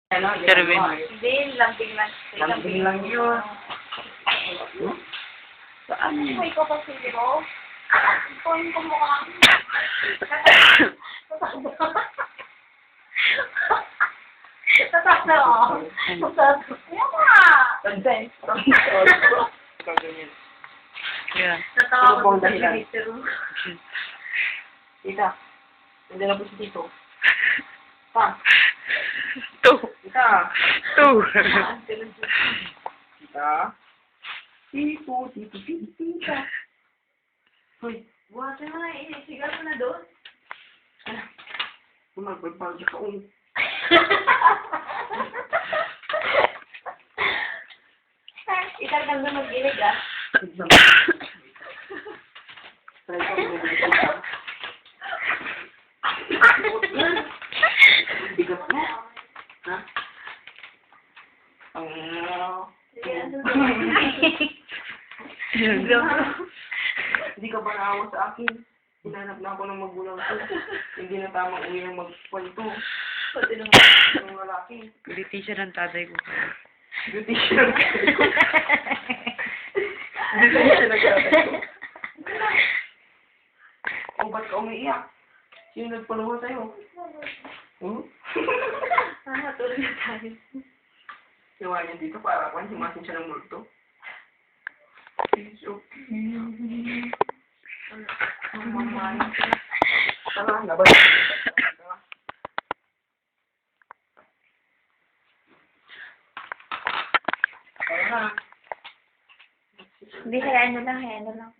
Ano, Kerwin. Hindi, lambing lang. lambing lang yun. Saan? May ko pa siguro. Ipon ko mukha. Tatak na ako. Yan nga. Consent. Yeah. Natawa ko Ano sa pong dahilan? Twitter. Tita, nandiyan na po si Tito. Pa, Two. tita. Two. Tita. Tito, tito, tito, tita. Hoy, Buhatin mo na, sigal mo na doon. magpagpagod ka ulit. Itargang doon mag-ilig ah. Try ko mag-ilig ka. Bigat mo. Ha? Sige, ano Hindi ka ba naawa sa akin? Hinanap na ako ng magulang ko. Hindi na tamang uwi ng magkwento. Pati nung Ng lalaki. Hindi siya ng tatay ko. Beauty siya nagkakay ko. Beauty siya nagkakay ko. O, ba't ka umiiyak? Sino nagpaluha sa'yo? Hmm? tulog na tayo. Gawa niya dito para kung himasin siya ng multo. It's okay. Ang mamay. Tara, labas. Tara. Tara na. Hindi, hayaan nyo lang, hayaan nyo lang.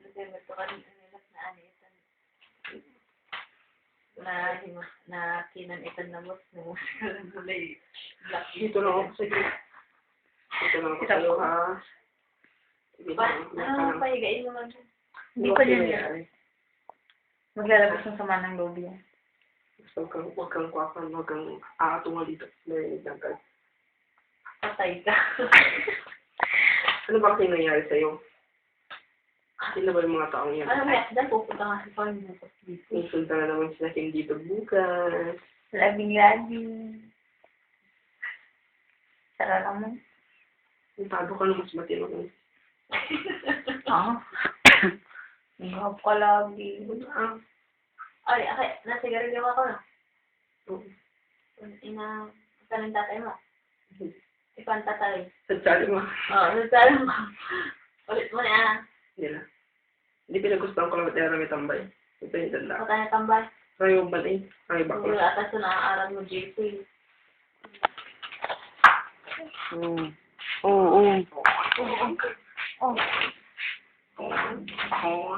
Na kinanitan na mos mo gulay black Dito lang ako sa'yo. Dito lang ako sa'yo, ha? pahigain mo lang Hindi pa yan. maglalabas ng sama ng loob yan Huwag kang kwakan, huwag kang aatungal dito. Narinig lang ka. patay ka Ano ba kasi nangyari sa'yo? Sino ba yung mga taong yan? ano may akdan pupunta nga sa farm mo Insulta na naman sila dito bukas. labing sarala mo Tago ka na mas matino. Ngap ka lagi. Ah, Ay, nasigarilyo ako na. oo. Ina, saan ang tatay mo? Ikaw ang tatay. Sadsali mo. Oo, saan mo? Ulit mo na. Hindi na. Hindi pinagustuhan ko lang at may tambay. Ito yung dala. Patay na tambay. Kaya yung balay. Kaya Siguro bakla. atas na naaaral mo, JP. Oo. Oo. Oh. Oo.